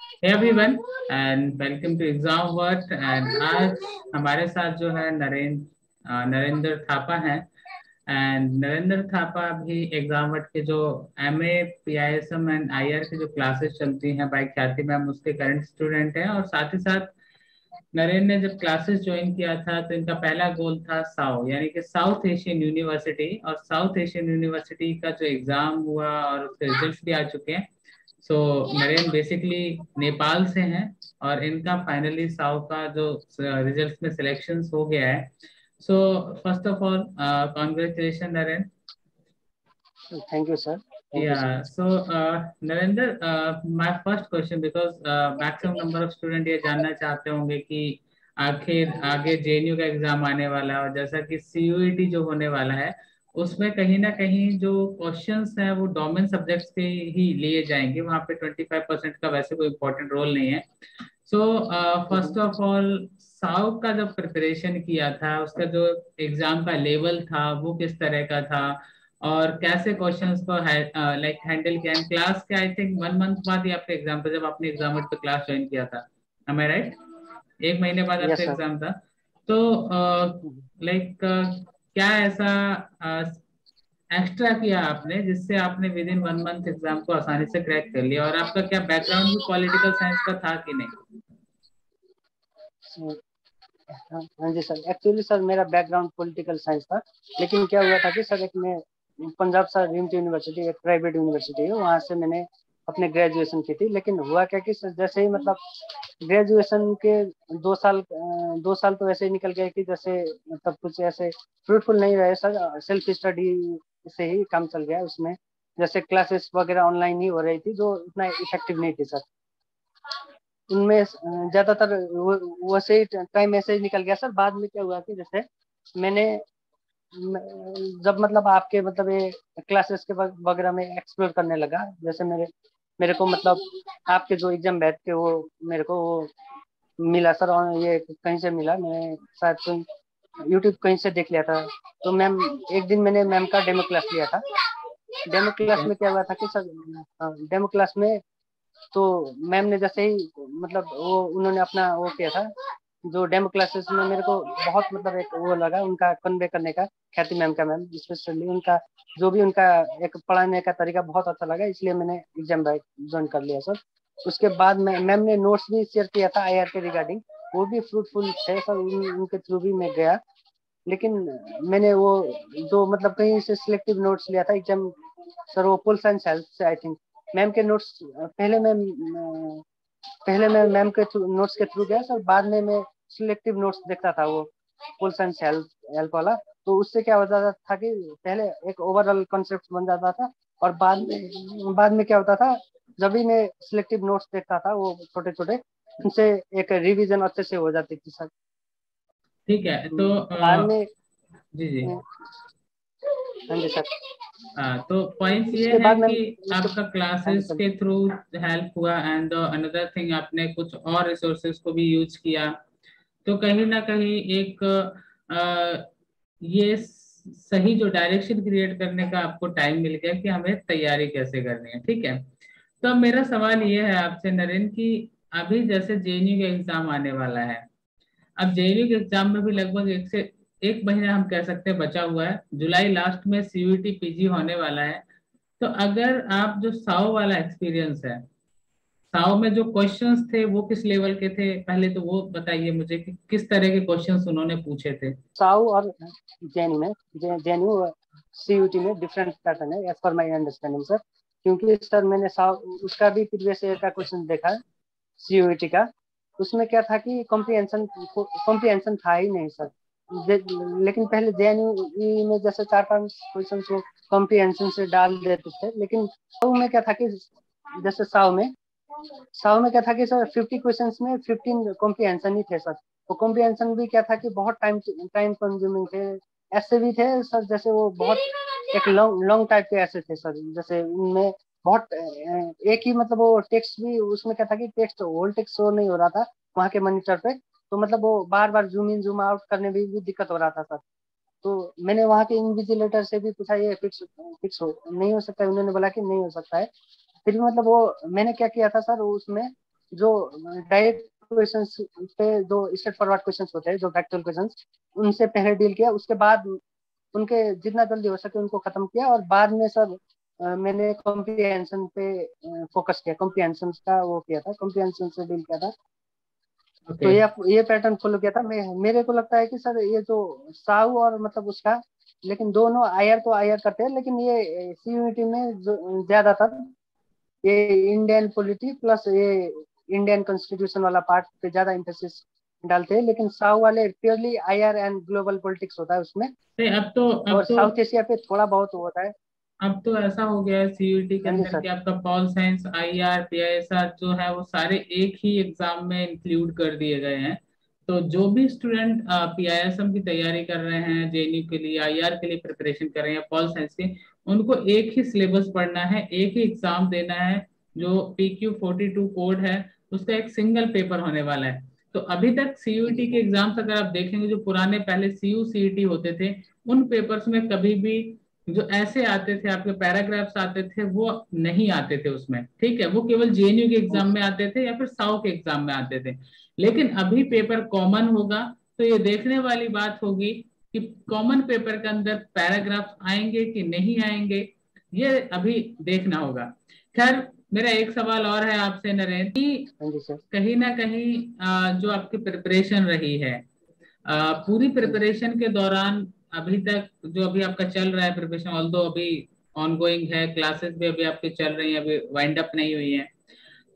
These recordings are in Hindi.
Hey everyone and welcome to exam worth. And आज हमारे साथ जो है नरेंद्र थापा हैं। एंड नरेंद्र थापा भी एग्जाम वर्थ के जो एमए पीआईएसएम एंड आईआर की जो क्लासेस चलती हैं बाय ख्याति मैम, उसके करंट स्टूडेंट हैं। और साथ ही साथ नरेंद्र ने जब क्लासेस ज्वाइन किया था तो इनका पहला गोल था साउ यानी कि साउथ एशियन यूनिवर्सिटी। और साउथ एशियन यूनिवर्सिटी का जो एग्जाम हुआ और उसके रिजल्ट भी आ चुके हैं। सो नरेन बेसिकली नेपाल से हैं और इनका फाइनली साउ का जो रिजल्ट में सिलेक्शन हो गया है। So first of all congratulation Naren. Thank you, sir. Thank you so Yeah, much. so Narendra, my first question because maximum number of student ये जानना चाहते होंगे कि आखिर आगे जेएनयू का एग्जाम आने वाला है और जैसा कि सीयूईटी जो होने वाला है उसमें कहीं ना कहीं जो क्वेश्चंस हैं वो डोमेन सब्जेक्ट्स के ही लिए जाएंगे। वहाँ पे 25% का वैसे कोई इम्पोर्टेंट रोल नहीं है। So first of all south का जब प्रिपरेशन किया था उसका जो एग्जाम का लेवल था वो किस तरह का था और कैसे क्वेश्चंस को लाइक हैंडल किया। एंड क्लास के आई थिंक 1 मंथ बाद ही आपका एग्जाम था जब आपने एग्जाम पे क्लास ज्वाइन किया था। एम आई राइट? 1 महीने बाद आपका Yes, sir. एग्जाम था। तो लाइक क्या ऐसा एक्स्ट्रा किया आपने जिससे आपने विद इन 1 मंथ एग्जाम को आसानी से क्रैक कर लिया? और आपका क्या बैकग्राउंड भी पॉलिटिकल साइंस का था कि नहीं? So, हाँ जी सर, एक्चुअली सर मेरा बैकग्राउंड पॉलिटिकल साइंस था। लेकिन क्या हुआ था कि सर एक मैं पंजाब सर रिम्स यूनिवर्सिटी एक प्राइवेट यूनिवर्सिटी है, वहाँ से मैंने अपने ग्रेजुएशन की थी। लेकिन हुआ क्या कि सर जैसे ही मतलब ग्रेजुएशन के 2 साल 2 साल तो ऐसे ही निकल गए कि जैसे मतलब कुछ ऐसे फ्रूटफुल नहीं रहे सर। सेल्फ स्टडी से ही काम चल गया उसमें। जैसे क्लासेस वगैरह ऑनलाइन ही हो रही थी जो इतना इफेक्टिव नहीं थी सर। उनमें ज्यादातर वैसे ही टाइम ऐसे ही निकल गया सर। बाद में क्या हुआ कि जैसे मैंने जब मतलब आपके मतलब ये क्लासेस के वगैरह में एक्सप्लोर करने लगा, जैसे मेरे मेरे को मतलब आपके जो एग्जाम बैठ के वो मेरे को वो मिला सर। और ये कहीं से मिला, मैं शायद कोई यूट्यूब कहीं से देख लिया था। तो मैम एक दिन मैंने मैम का डेमो क्लास लिया था। डेमो ठीक क्लास है। में क्या हुआ था कि सर डेमो क्लास में तो मैम ने जैसे ही मतलब वो उन्होंने अपना वो किया था जो डेमो क्लासेस में मेरे को बहुत मतलब एक वो लगा उनका कन्वे करने का। ख्याति मैम का, मैम स्पेशली उनका जो भी उनका एक पढ़ाने का तरीका बहुत अच्छा लगा, इसलिए मैंने एग्जाम बैच ज्वाइन कर लिया सर। उसके बाद में मैम ने नोट्स भी शेयर किया था आईआर के रिगार्डिंग, वो भी फ्रूटफुल थे सर। उनके थ्रू भी मैं गया। लेकिन मैंने वो जो मतलब कहीं से सिलेक्टिव नोट्स लिया था एग्जाम सर, वो पुल साइंस हेल्थ से आई थिंक। मैम के नोट्स पहले मैं मैम के नोट्स के थ्रू गया सर। बाद में मैं सिलेक्टिव नोट्स देखता था वो पुल साइंस हेल्प हेल्प वाला। तो उससे क्या होता था कि पहले एक ओवरऑल कॉन्सेप्ट बन जाता था। और बाद में क्या होता था, जब भी मैं सिलेक्टिव नोट्स देखता था वो छोटे छोटे, उनसे एक रिवीजन अच्छे से हो जाती थी सर। ठीक है तो बाद में जी जी। हाँ जी सर। हाँ, तो पॉइंट ये उसके है बाद में कि उसके आपका हाँ जी क्लासेस सर। के थ्रू हेल्प हुआ एंड अनदर थिंग आपने कुछ और रिसोर्सेज को भी यूज किया। तो कहीं ना कहीं एक ये सही जो डायरेक्शन क्रिएट करने का आपको टाइम मिल गया कि हमें तैयारी कैसे करनी है। ठीक है। तो अब मेरा सवाल ये है आपसे नरेन कि अभी जैसे जेएनयू का एग्जाम आने वाला है। अब जेईई के एग्जाम में भी लगभग 1 महीना हम कह सकते हैं बचा हुआ है। जुलाई लास्ट में सीयूईटी पीजी होने वाला है। तो अगर आप जो साओ वाला एक्सपीरियंस है, साओ में जो क्वेश्चंस थे वो किस लेवल के थे पहले तो वो बताइए मुझे कि किस तरह के क्वेश्चंस उन्होंने पूछे थे। साउ और जेएनयू में जेएनयू सीयूटी में डिफरेंट पैटर्न है as per my understanding sir. क्योंकि सर मैंने साउ उसका भी प्रीवियस ईयर का क्वेश्चन देखा सीयूटी का। उसमें क्या था कि कॉम्प्रिहेंशन था ही नहीं सर। लेकिन पहले जेएनयू में जैसे 4-5 क्वेश्चन वो कॉम्प्रिहेंशन से डाल देते थे। लेकिन साउ में क्या था कि जैसे साउ में क्या था कि सर 50 क्वेश्चंस में 15 कॉम्प्रिहेंशन ही थे सर। तो कॉम्प्रिहेंशन भी क्या था कि बहुत टाइम टाइम कंज्यूमिंग थे। ऐसे भी थे सर जैसे वो बहुत एक लॉन्ग लॉन्ग टाइप के ऐसे थे सर। जैसे उनमें बहुत एक ही मतलब वो टेक्स्ट भी उसमें क्या था कि टेक्स्ट होल टेक्स्ट शो नहीं हो रहा था वहाँ के मॉनिटर पे। तो मतलब वो बार बार जूम इन जूम आउट करने में भी दिक्कत हो रहा था सर। तो मैंने वहाँ के इन्विजिलेटर से भी पूछा ये फिक्स फिक्स हो नहीं हो सकता है? उन्होंने बोला कि नहीं हो सकता है। फिर भी मतलब वो मैंने क्या किया था सर उसमें जो डायरेक्ट क्वेश्चंस पे जो स्ट्रेट फॉरवर्ड क्वेश्चंस होते हैं, जो फैक्चुअल क्वेश्चंस, उनसे पहले डील किया। उसके बाद उनके जितना जल्दी हो सके उनको खत्म किया, और बाद में सर मैंने कॉम्प्रिहेंशन पे फोकस किया, कॉम्प्रिहेंशन का वो किया था, कॉम्प्रिहेंशन से डील किया था। तो ओके। ये पैटर्न फॉलो किया था। मेरे को लगता है कि सर ये जो साहू और मतलब उसका, लेकिन दोनों आईआर तो आईआर करते हैं, लेकिन ये सीयूईटी में जो ज्यादातर ये इंडियन पॉलिटी प्लस ये इंडियन कॉन्स्टिट्यूशन वाला पार्ट पे ज्यादा इंफोसिस डालते हैं, लेकिन साउथ वाले purely IR and global politics होता है उसमें। नहीं, अब और तो साउथ एशिया पे थोड़ा बहुत होता है। अब तो ऐसा हो गया है सीयूईटी के हाँ जी अंदर सर। कि आपका पॉल साइंस, आईआर, पीआईएसआर जो है वो सारे एक ही एग्जाम में इंक्लूड कर दिए गए हैं। तो जो भी स्टूडेंट पीआईएसएम की तैयारी कर रहे हैं, जेएनयू के लिए, आईआर के लिए प्रिपरेशन कर रहे हैं, पॉल साइंस के, उनको एक ही सिलेबस पढ़ना है, एक ही एग्जाम देना है। जो PQ42 कोड है उसका एक सिंगल पेपर होने वाला है। तो अभी तक हाँ जी सीयूईटी के सर। एग्जाम्स अगर आप देखेंगे, जो पुराने पहले सीयू सीईटी होते थे, उन पेपर्स में कभी भी जो ऐसे आते थे, आपके पैराग्राफ्स आते थे, वो नहीं आते थे उसमें। ठीक है, वो केवल जेएनयू के हाँ एग्जाम जी में आते थे या फिर साउ के एग्जाम में आते थे। लेकिन अभी पेपर कॉमन होगा, तो ये देखने वाली बात होगी कि कॉमन पेपर के अंदर पैराग्राफ्स आएंगे कि नहीं आएंगे, ये अभी देखना होगा। खैर, मेरा एक सवाल और है आपसे नरेंद्र, कि हाँ जी सर। कहीं ना कहीं जो आपकी प्रिपरेशन रही है, पूरी हाँ जी प्रिपरेशन के दौरान अभी तक जो अभी आपका चल रहा है प्रिपरेशन, ऑल्दो अभी ऑनगोइंग है, क्लासेस भी अभी आपकी चल रही हैं, अभी वाइंड अप नहीं हुई है,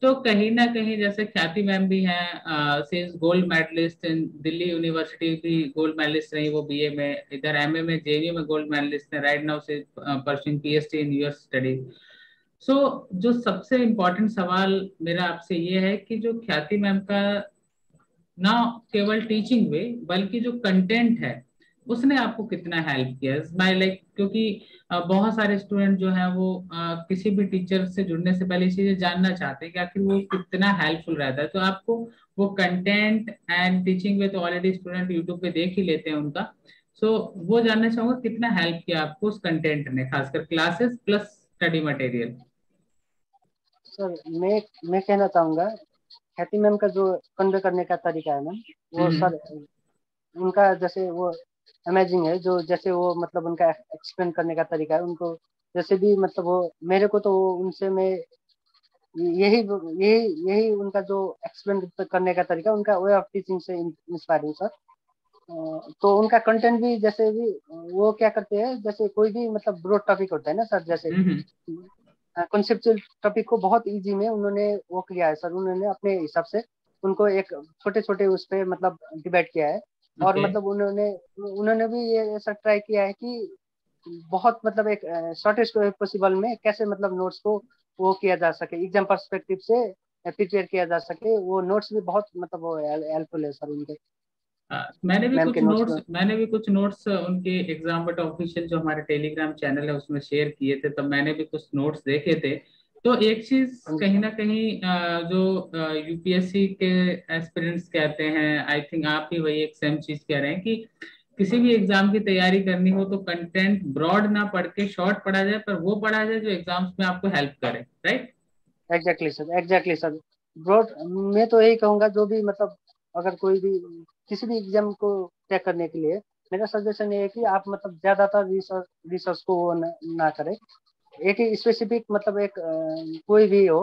तो कहीं ना कहीं जैसे ख्याति मैम भी हैं, since gold medalist in Delhi university, भी गोल्ड मेडलिस्ट रही वो बीए में, इधर एमए में जेएनयू में गोल्ड मेडलिस्ट है, राइट नाउ से pursuing PhD in US studies. So जो सबसे इम्पोर्टेंट सवाल मेरा आपसे ये है कि जो ख्याति मैम का ना केवल टीचिंग वे, बल्कि जो कंटेंट है उसने आपको कितना हेल्प किया माई लाइक, क्योंकि बहुत सारे स्टूडेंट जो हैं वो किसी भी टीचर से जुड़ने से पहले ये चीजें जानना चाहते हैं कि आखिर वो कितना हेल्पफुल रहता है। तो आपको वो कंटेंट एंड टीचिंग वे तो ऑलरेडी स्टूडेंट यूट्यूब पे देख ही लेते हैं उनका। सो वो जानना चाहूंगा कितना हेल्प किया आपको उस कंटेंट ने, खासकर classes plus study material. Sir, मैं कहना चाहूंगा ख्याति मैम का जो कन्वे करने का तरीका है मैम, वो हम्म। सर उनका जैसे वो अमेजिंग है। जो जैसे वो मतलब उनका एक्सप्लेन करने का तरीका है, उनको जैसे भी मतलब वो मेरे को तो वो उनसे मैं यही यही यही उनका जो एक्सप्लेन करने का तरीका, उनका वे ऑफ टीचिंग से इंस्पायर हूँ सर। तो उनका कंटेंट भी जैसे भी वो क्या करते हैं, जैसे कोई भी मतलब ब्रॉड टॉपिक होता है ना सर, जैसे हम्म। कॉन्सेप्चुअल टॉपिक को बहुत इजी में उन्होंने वो किया है सर। उन्होंने अपने हिसाब से उनको एक छोटे छोटे उस पे मतलब डिवाइड किया है। और ओके। मतलब उन्होंने उन्होंने भी ये ऐसा ट्राई किया है कि बहुत मतलब एक शॉर्टेस्ट पॉसिबल में कैसे मतलब नोट्स को वो किया जा सके, एग्जाम पर्सपेक्टिव से प्रिपेयर किया जा सके। वो नोट्स भी बहुत मतलब वो हेल्पफुल है सर उनके, मैम के नोट्स को। मैंने भी कुछ नोट्स उनके एग्जाम बट ऑफिशियल जो हमारे टेलीग्राम चैनल है उसमें शेयर किए थे, तब मैंने भी कुछ नोट्स देखे थे। तो एक चीज हाँ जी कहीं सर। ना कहीं जो यूपीएससी के एस्पिरेंट्स कहते हैं, आई थिंक आप भी वही एक सेम चीज कह रहे हैं कि किसी भी एग्जाम की तैयारी करनी हो तो कंटेंट ब्रॉड ना पढ़ के शॉर्ट पढ़ा जाए, पर वो पढ़ा जाए जो एग्जाम्स में आपको हेल्प करे, right. Exactly sir, exactly sir. Broad, मैं तो यही कहूंगा जो भी मतलब अगर कोई भी किसी भी एग्जाम को क्रैक करने के लिए, मेरा सजेशन ये है कि आप मतलब ज्यादातर रिसर्च रिसर्च को वो ना करें। एक ही स्पेसिफिक मतलब एक कोई भी हो,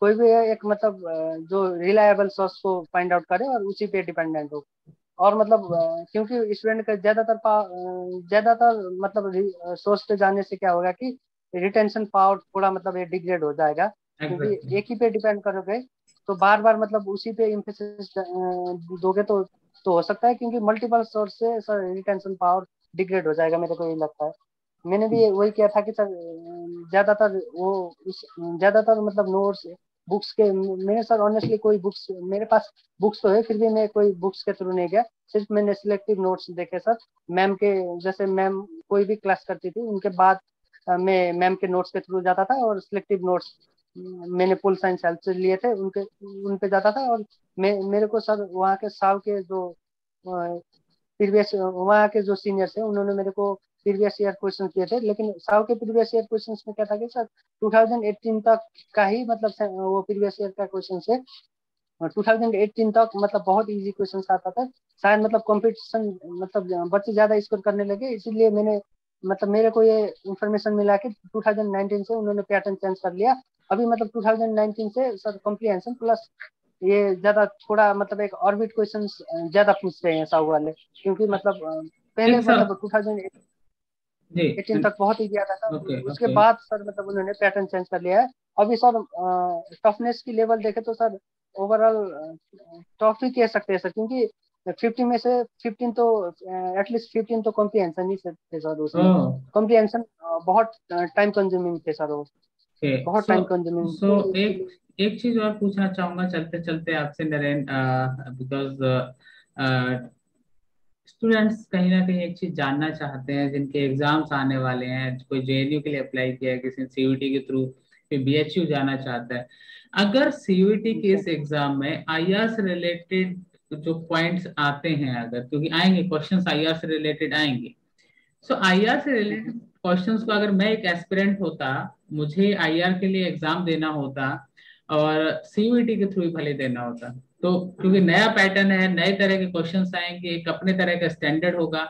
कोई भी एक मतलब जो रिलायबल सोर्स को फाइंड आउट करे और उसी पे डिपेंडेंट हो। और मतलब क्योंकि स्टूडेंट का ज्यादातर मतलब सोर्स पे जाने से क्या होगा कि रिटेंशन पावर थोड़ा मतलब ये डिग्रेड हो जाएगा। क्योंकि एग्जैक्टली। एक ही पे डिपेंड करोगे तो बार बार मतलब उसी पे इम्फेसिस दोगे तो हो सकता है, क्योंकि मल्टीपल सोर्स से सर रिटेंशन पावर डिग्रेड हो जाएगा, मेरे को ये लगता है। मैंने भी वही किया था कि सर ज्यादातर वो उस ज्यादातर मतलब नोट्स बुक्स के, मैंने सर ऑनेस्टली कोई बुक्स मेरे पास बुक्स तो है, फिर भी मैं कोई बुक्स के थ्रू नहीं गया। सिर्फ मैंने सिलेक्टिव नोट्स देखे सर मैम के। जैसे मैम कोई भी क्लास करती थी उनके बाद मैं मैम के नोट्स के थ्रू जाता था, और सिलेक्टिव नोट्स मैंने पोल साइंस हेल्प से लिए थे, उनके उन पे जाता था। और मेरे को सर वहाँ के साल के जो प्रीवियस वहाँ के जो सीनियर्स हैं उन्होंने मेरे को प्रीवियस ईयर क्वेश्चन किए थे, लेकिन साव के प्रीवियस ईयर क्वेश्चन में क्या था कि सर 2018 तक का ही मतलब वो प्रीवियस ईयर का क्वेश्चन से 2018 तक मतलब बहुत इजी क्वेश्चन आता था। शायद मतलब कंपटीशन मतलब बच्चे ज्यादा स्कोर करने लगे, इसीलिए मैंने मतलब मेरे को ये इन्फॉर्मेशन मिला कि 2019 से उन्होंने पैटर्न चेंज कर लिया। अभी मतलब 2019 से सर कॉम्प्रिहेंशन प्लस ये ज्यादा थोड़ा मतलब एक ऑर्बिट क्वेश्चन ज्यादा पूछ रहे हैं साहू वाले, क्योंकि मतलब पहले एक सब मतलब 2018 जी। तक बहुत ही ज्यादा था। ओके उसके ओके। बाद सर मतलब उन्होंने पैटर्न चेंज कर लिया है। अभी सर टफनेस की लेवल देखे तो सर ओवरऑल टफ ही कह सकते हैं सर, क्योंकि 50 में से 15 तो एटलीस्ट 15 तो कॉम्प्रिहेंशन ही थे सर उसमें। ओह कॉम्प्रिहेंशन बहुत टाइम कंज्यूमिंग थे सर वो, ओके। बहुत सो टाइम कंज्यूमिंग सो थे एक इसीलिए। एक चीज और पूछना चाहूंगा चलते चलते आपसे नरेंद्र, बिकॉज स्टूडेंट्स कहीं ना कहीं एक चीज जानना चाहते हैं, जिनके एग्जाम्स आने वाले हैं, कोई जेएनयू के लिए अप्लाई किया है, किसी सीयूईटी के थ्रू, कोई बीएचयू जाना चाहता है। अगर सीयूईटी के अच्छा इस एग्जाम में आईआर से रिलेटेड जो पॉइंट्स आते हैं, अगर क्योंकि आएंगे क्वेश्चंस आईआर से रिलेटेड आएंगे, सो आईआर से रिलेटेड क्वेश्चंस को अगर मैं एक एस्पिरेंट होता, मुझे आईआर के लिए एग्जाम देना होता और सीयूईटी के थ्रू ही भले देना होता, तो क्योंकि नया पैटर्न है, नए तरह के क्वेश्चंस आएंगे, एक अपने तरह का स्टैंडर्ड होगा,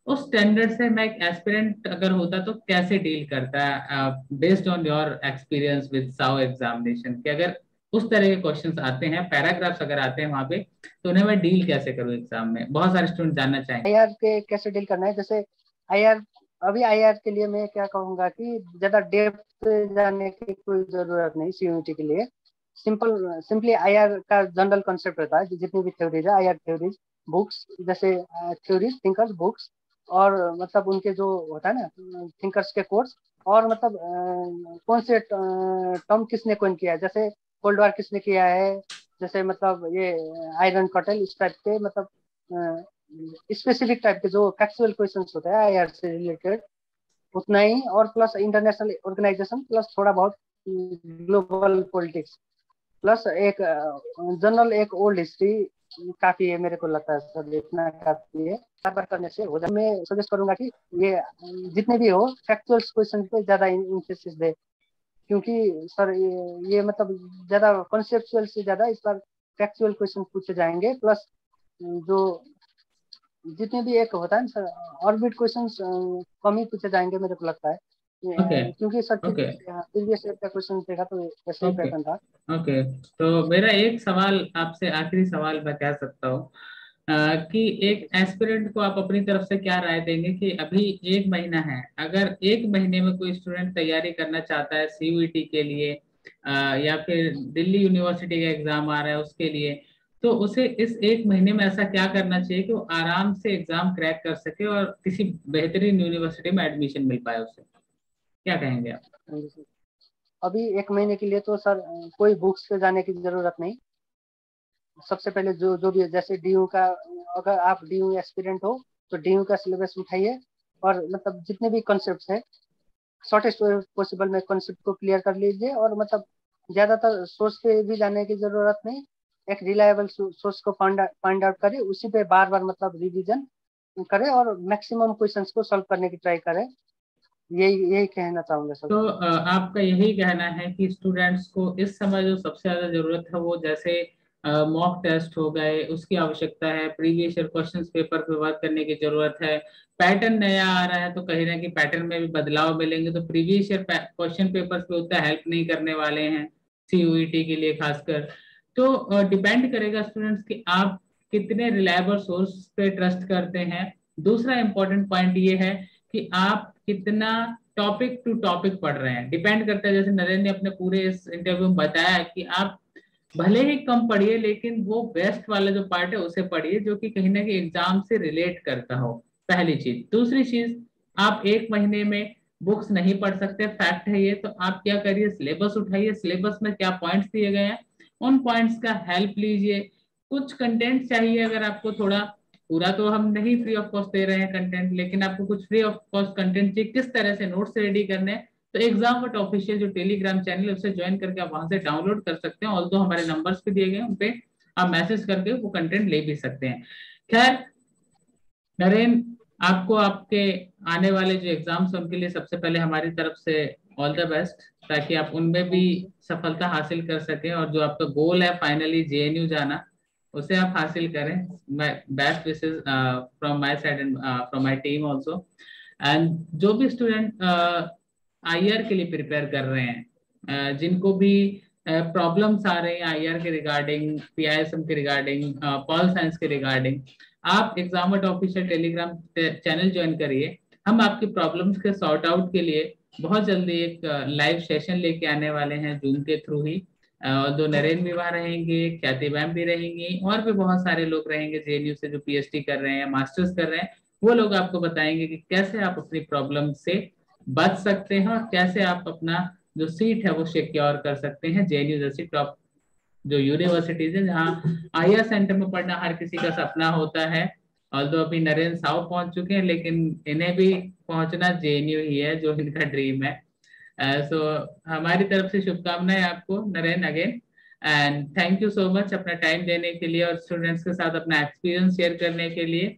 उस स्टैंडर्ड से मैं एक एस्पिरेंट अगर होता तो कैसे डील करता, based on your experience with साउ एग्जामिनेशन, कि अगर उस तरह के क्वेश्चंस आते हैं, पैराग्राफ्स अगर आते हैं वहां पे, तो उन्हें मैं डील कैसे करूँ एग्जाम में, बहुत सारे स्टूडेंट जानना चाहेंगे। आईआर के कैसे डील करना है, जैसे आईआर अभी आईआर के लिए मैं क्या कहूंगा कि ज्यादा डेप्थ जाने की कोई जरूरत नहीं सीयूईटी के लिए। सिंपली आईआर का जनरल कॉन्सेप्ट रहता है, जितनी भी थ्योरीज है आईआर थ्योरीज बुक्स, जैसे थ्योरीज थिंकर्स बुक्स, और मतलब उनके जो होता है ना थिंकर्स के कोर्स, और मतलब कौन से टर्म किसने कौन किया है, जैसे कोल्ड वार किसने किया है, जैसे मतलब ये आयरन कटल, इस टाइप के मतलब स्पेसिफिक टाइप के जो फैक्चुअल क्वेश्चंस होते हैं आईआर से रिलेटेड, उतना ही, और प्लस इंटरनेशनल ऑर्गेनाइजेशन, प्लस थोड़ा बहुत ग्लोबल पॉलिटिक्स, प्लस एक जनरल एक ओल्ड हिस्ट्री काफी है मेरे को लगता है सर, इतना काफी है। बार करने से हो जाए। मैं सजेस्ट करूंगा कि ये जितने भी हो फैक्चुअल क्वेश्चन पे ज्यादा इंफोसिस दे, क्योंकि सर ये मतलब ज्यादा कॉन्सेप्चुअल से ज्यादा इस बार फैक्चुअल क्वेश्चन पूछे जाएंगे, प्लस जो जितने भी एक होता है ना सर ऑर्बिट क्वेश्चन कम ही पूछे जाएंगे मेरे को लगता है, ओके क्योंकि सर ओके प्रीवियस ईयर का क्वेश्चन देखा तो ऐसे ही ओके पैटर्न था। ओके। तो मेरा एक सवाल आपसे, आखिरी सवाल मैं कह सकता हूँ, कि एक एस्पिरेंट को आप अपनी तरफ से क्या राय देंगे कि अभी एक महीना है, अगर एक महीने में कोई स्टूडेंट तैयारी करना चाहता है सीयूईटी के लिए, या फिर दिल्ली यूनिवर्सिटी का एग्जाम आ रहा है उसके लिए, तो उसे इस एक महीने में ऐसा क्या करना चाहिए कि वो आराम से एग्जाम क्रैक कर सके और किसी बेहतरीन यूनिवर्सिटी में एडमिशन मिल पाए उसे, क्या कहेंगे आप? अभी एक महीने के लिए तो सर कोई बुक्स पे जाने की जरूरत नहीं। सबसे पहले जो भी है, जैसे डीयू का, अगर आप डीयू एस्पिरेंट हो तो डीयू का सिलेबस उठाइए, और मतलब जितने भी कॉन्सेप्ट है शॉर्टेस्ट पॉसिबल में कॉन्सेप्ट को क्लियर कर लीजिए, और मतलब ज्यादातर सोर्स पे भी जाने की जरूरत नहीं, एक रिलायबल सोर्स को फाइंड आउट करें, उसी पे बार बार मतलब रिवीजन करें, और मैक्सिमम क्वेश्चंस को सॉल्व करने की ट्राई करें। यही यही कहना चाहूंगा सर। तो आपका यही कहना है कि स्टूडेंट्स को इस समय जो सबसे ज्यादा जरूरत है वो जैसे मॉक टेस्ट हो गए उसकी आवश्यकता है, प्रीवियस ईयर क्वेश्चंस पेपर पे वर्क करने की जरूरत है, पैटर्न नया आ रहा है तो कहीं ना कहीं पैटर्न में भी बदलाव मिलेंगे, तो प्रीवियस ईयर क्वेश्चन पेपर्स पे उतना हेल्प नहीं करने वाले हैं सीयूईटी के लिए खासकर। तो डिपेंड करेगा स्टूडेंट्स कि आप कितने रिलायबल सोर्स पे ट्रस्ट करते हैं। दूसरा इंपॉर्टेंट पॉइंट ये है कि आप कितना टॉपिक टू टॉपिक पढ़ रहे हैं, डिपेंड करता है। जैसे नरेंद्र ने अपने पूरे इस इंटरव्यू में बताया कि आप भले ही कम पढ़िए लेकिन वो बेस्ट वाला जो पार्ट है उसे पढ़िए जो कि कहीं ना कहीं एग्जाम से रिलेट करता हो, पहली चीज। दूसरी चीज, आप एक महीने में बुक्स नहीं पढ़ सकते, फैक्ट है ये, तो आप क्या करिए, सिलेबस उठाइए, सिलेबस में क्या पॉइंट्स दिए गए हैं उन पॉइंट्स का हेल्प लीजिए। कुछ कंटेंट चाहिए अगर आपको थोड़ा, पूरा तो हम नहीं फ्री ऑफ कॉस्ट दे रहे हैं कंटेंट, लेकिन आपको कुछ फ्री ऑफ कॉस्ट कंटेंट चाहिए, किस तरह से नोट्स रेडी करने हैं, तो एग्जाम बट ऑफिशियल जो टेलीग्राम चैनल है उसे ज्वाइन करके आप वहां से डाउनलोड कर सकते हैं, ऑल्दो हमारे नंबर्स भी दिए गए हैं उन पे आप मैसेज करके वो कंटेंट ले भी सकते हैं। खैर नरेन, आपको आपके आने वाले जो एग्जाम्स हैं उनके लिए सबसे पहले हमारी तरफ से ऑल द बेस्ट, ताकि आप उनमें भी थैंक यू सर। सफलता हासिल कर सकें और जो आपका गोल है फाइनली जेएनयू जाना, उसे आप हासिल करें। Best wishes from my side and from my team also. And जो भी स्टूडेंट आईआर के लिए प्रिपेयर कर रहे हैं, जिनको भी प्रॉब्लम्स आ रही हैं आईआर के रिगार्डिंग, पीआईएसएम के रिगार्डिंग, पॉल साइंस के रिगार्डिंग, आप एग्जामट ऑफिशियल टेलीग्राम चैनल ज्वाइन करिए। हम आपकी प्रॉब्लम्स के सॉर्ट आउट के लिए बहुत जल्दी एक लाइव सेशन लेके आने वाले हैं जूम के थ्रू ही। दो नरेंद्र भी वहाँ रहेंगे, ख्याति मैम भी रहेंगी, और भी बहुत सारे लोग रहेंगे जेएनयू से जो पीएचडी कर रहे हैं, मास्टर्स कर रहे हैं। वो लोग आपको बताएंगे कि कैसे आप अपनी प्रॉब्लम से बच सकते हैं और कैसे आप अपना जो सीट है वो सिक्योर कर सकते हैं जेएनयू जैसी टॉप जो यूनिवर्सिटीज है, जहाँ आईआर सेंटर में पढ़ना हर किसी का सपना होता है। ऑल्दो अभी नरेंद्र साहु पहुंच चुके हैं, लेकिन इन्हें भी पहुंचना जेएनयू ही है जो इनका ड्रीम है। सो हमारी तरफ से शुभकामनाएं आपको Narendra again, and thank you so much अपना टाइम देने के लिए और स्टूडेंट्स के साथ अपना एक्सपीरियंस शेयर करने के लिए।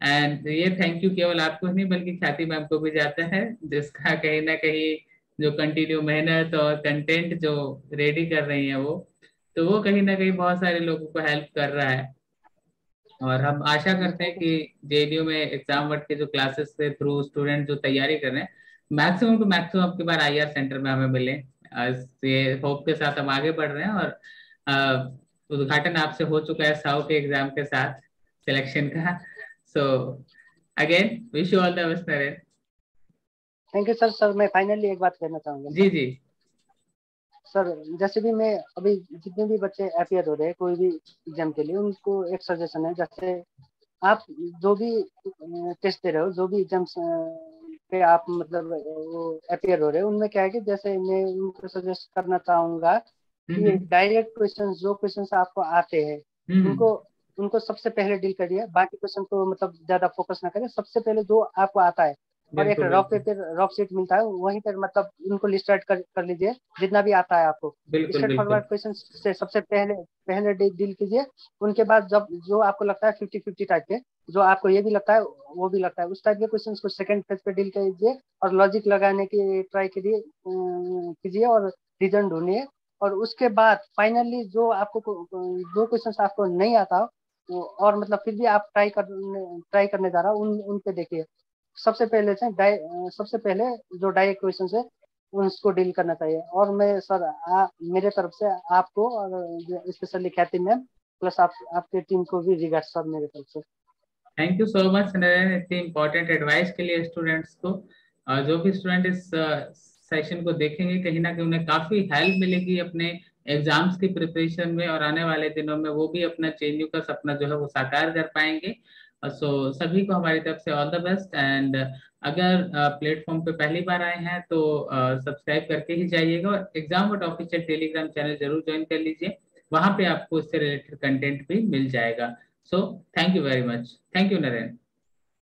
एंड ये थैंक यू केवल आपको ही नहीं बल्कि ख्याति मैम को भी जाता है, जिसका कहीं ना कहीं जो कंटिन्यू मेहनत और कंटेंट जो रेडी कर रही है वो, तो वो कहीं ना कहीं बहुत सारे लोगों को हेल्प कर रहा है। और हम आशा करते हैं थैंक यू। कि जेएनयू में एग्जाम वर्क के जो क्लासेस के थ्रू स्टूडेंट जो तैयारी कर रहे हैं, मैक्सिमम टू मैक्सिमम आपकी बार आईआर सेंटर में हमें मिले। ये होप के साथ हम आगे बढ़ रहे हैं। और उद्घाटन आपसे हो चुका है साउ के एग्जाम के साथ सिलेक्शन का। So again wish you all the best Narendra. Thank you sir. Sir मैं फाइनली एक बात कहना चाहूंगा जी सर। जी। सर जैसे भी मैं अभी जितने भी बच्चे अपियर हो रहे हैं कोई भी एग्जाम के लिए, उनको एक सजेशन है। जैसे आप जो भी टेस्ट दे रहे हो, जो भी एग्जाम्स पे आप मतलब वो अपियर हो रहे हो, उनमें क्या है कि जैसे मैं उनको सजेस्ट करना चाहूंगा कि हम्म डायरेक्ट क्वेश्चन जो क्वेश्चन आपको आते हैं हम्म। उनको उनको सबसे पहले डील करिए। बाकी क्वेश्चन को मतलब ज्यादा फोकस ना करें, सबसे पहले जो आपको आता है। और एक बिल्कुल रॉक बिल्कुल। पेपर रॉक शीट मिलता है, वहीं पर मतलब उनको लिस्ट आउट कर लीजिए जितना भी आता है आपको। बिल्कुल स्ट्रेट बिल्कुल। फॉरवर्ड क्वेश्चन से सबसे पहले पहले डील कीजिए। उनके बाद जब जो आपको लगता है 50-50 टाइप के, जो आपको ये भी लगता है वो भी लगता है, उस टाइप के क्वेश्चन को सेकंड फेज पे डील कीजिए और लॉजिक लगाने की ट्राई कीजिए और रीजन ढूंढिए। और उसके बाद फाइनली जो क्वेश्चन आपको नहीं आता हो और मतलब फिर भी आप ट्राई करने जा रहा हो, उन पे देखिए। सबसे पहले जो डायरेक्ट क्वेश्चन है उसको डील करना चाहिए। और मैं सर मेरे तरफ से आपको और स्पेशली ख्याति मैम प्लस आपके टीम को भी रिगार्ड सर मेरे तरफ से। Thank you so much Naren इतनी इंपॉर्टेंट एडवाइस के लिए स्टूडेंट्स को। जो भी स्टूडेंट इस सेशन को देखेंगे कहीं ना कहीं उन्हें काफी हेल्प मिलेगी अपने एग्जाम्स की प्रिपरेशन में, और आने वाले दिनों में वो भी अपना जेएनयू का सपना जो है वो साकार कर पाएंगे। सो सभी को हमारी तरफ से ऑल द बेस्ट। एंड अगर प्लेटफॉर्म पे पहली बार आए हैं तो सब्सक्राइब करके ही जाइएगा, और exam but official Telegram channel जरूर ज्वाइन कर लीजिए। वहां पे आपको इससे रिलेटेड कंटेंट भी मिल जाएगा। So thank you very much. Thank you, Naren.